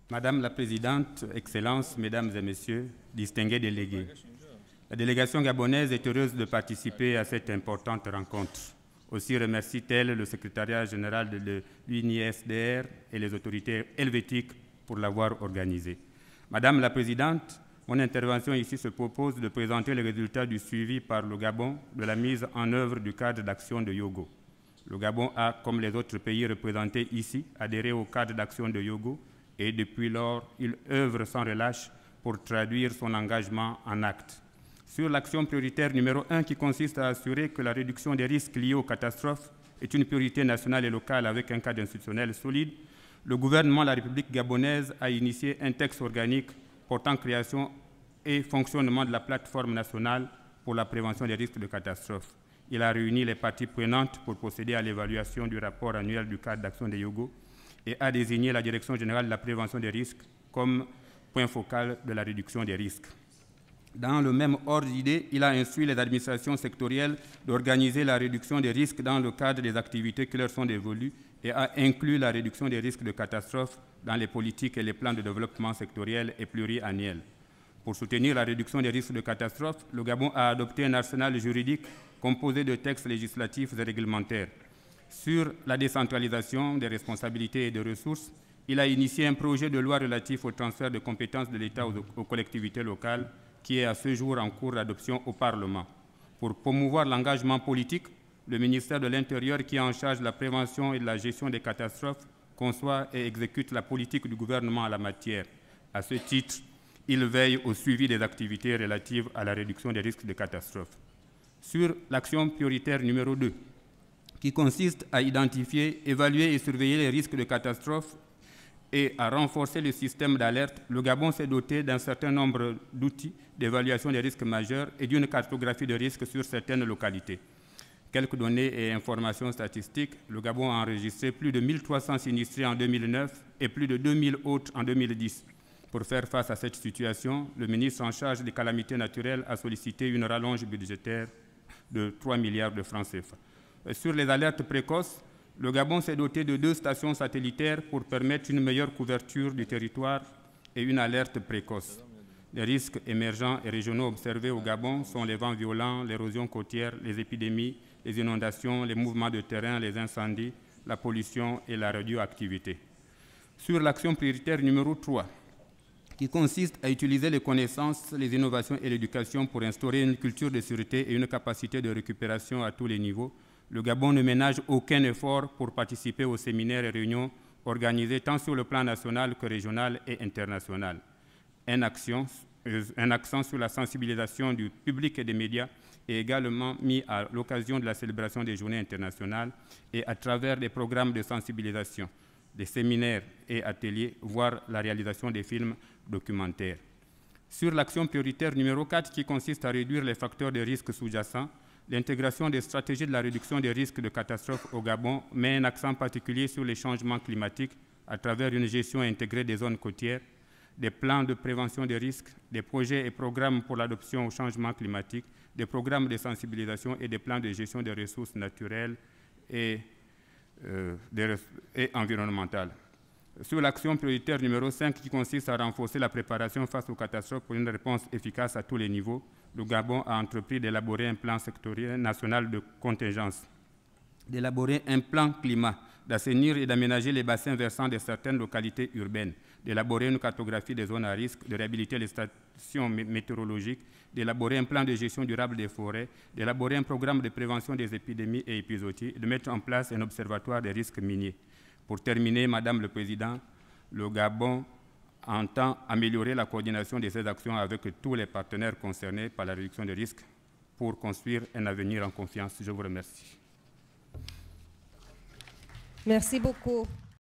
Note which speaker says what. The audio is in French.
Speaker 1: Madame la Présidente, Excellences, Mesdames et Messieurs, distingués délégués, la délégation gabonaise est heureuse de participer à cette importante rencontre. Aussi remercie-t-elle le secrétariat général de l'UNISDR et les autorités helvétiques pour l'avoir organisée. Madame la Présidente, mon intervention ici se propose de présenter les résultats du suivi par le Gabon de la mise en œuvre du cadre d'action de Yogo. Le Gabon a, comme les autres pays représentés ici, adhéré au cadre d'action de Yogo et depuis lors, il œuvre sans relâche pour traduire son engagement en actes. Sur l'action prioritaire numéro 1 qui consiste à assurer que la réduction des risques liés aux catastrophes est une priorité nationale et locale avec un cadre institutionnel solide, le gouvernement de la République gabonaise a initié un texte organique portant création et fonctionnement de la plateforme nationale pour la prévention des risques de catastrophes. Il a réuni les parties prenantes pour procéder à l'évaluation du rapport annuel du cadre d'action des Yogo et a désigné la Direction générale de la prévention des risques comme point focal de la réduction des risques. Dans le même ordre d'idée, il a instruit les administrations sectorielles d'organiser la réduction des risques dans le cadre des activités qui leur sont dévolues et a inclus la réduction des risques de catastrophes dans les politiques et les plans de développement sectoriels et pluriannuels. Pour soutenir la réduction des risques de catastrophes, le Gabon a adopté un arsenal juridique composé de textes législatifs et réglementaires. Sur la décentralisation des responsabilités et des ressources, il a initié un projet de loi relatif au transfert de compétences de l'État aux collectivités locales qui est à ce jour en cours d'adoption au Parlement. Pour promouvoir l'engagement politique, le ministère de l'Intérieur, qui est en charge de la prévention et de la gestion des catastrophes, conçoit et exécute la politique du gouvernement en la matière. À ce titre, il veille au suivi des activités relatives à la réduction des risques de catastrophes. Sur l'action prioritaire numéro 2, qui consiste à identifier, évaluer et surveiller les risques de catastrophes et à renforcer le système d'alerte, le Gabon s'est doté d'un certain nombre d'outils d'évaluation des risques majeurs et d'une cartographie de risques sur certaines localités. Quelques données et informations statistiques, le Gabon a enregistré plus de 1300 sinistrés en 2009 et plus de 2000 autres en 2010. Pour faire face à cette situation, le ministre en charge des calamités naturelles a sollicité une rallonge budgétaire de 3 milliards de francs CFA. Sur les alertes précoces, le Gabon s'est doté de 2 stations satellitaires pour permettre une meilleure couverture du territoire et une alerte précoce. Les risques émergents et régionaux observés au Gabon sont les vents violents, l'érosion côtière, les épidémies, les inondations, les mouvements de terrain, les incendies, la pollution et la radioactivité. Sur l'action prioritaire numéro 3, qui consiste à utiliser les connaissances, les innovations et l'éducation pour instaurer une culture de sûreté et une capacité de récupération à tous les niveaux, le Gabon ne ménage aucun effort pour participer aux séminaires et réunions organisés tant sur le plan national que régional et international. Un accent sur la sensibilisation du public et des médias est également mis à l'occasion de la célébration des journées internationales et à travers des programmes de sensibilisation, des séminaires et ateliers, voire la réalisation des films documentaires. Sur l'action prioritaire numéro 4, qui consiste à réduire les facteurs de risque sous-jacents, l'intégration des stratégies de la réduction des risques de catastrophes au Gabon met un accent particulier sur les changements climatiques à travers une gestion intégrée des zones côtières, des plans de prévention des risques, des projets et programmes pour l'adoption au changement climatique, des programmes de sensibilisation et des plans de gestion des ressources naturelles et environnementales. Sur l'action prioritaire numéro 5, qui consiste à renforcer la préparation face aux catastrophes pour une réponse efficace à tous les niveaux, le Gabon a entrepris d'élaborer un plan sectoriel national de contingence, d'élaborer un plan climat, d'assainir et d'aménager les bassins versants de certaines localités urbaines, d'élaborer une cartographie des zones à risque, de réhabiliter les stations météorologiques, d'élaborer un plan de gestion durable des forêts, d'élaborer un programme de prévention des épidémies et épizooties, de mettre en place un observatoire des risques miniers. Pour terminer, Madame le Président, le Gabon entend améliorer la coordination de ces actions avec tous les partenaires concernés par la réduction des risques pour construire un avenir en confiance. Je vous remercie.
Speaker 2: Merci beaucoup.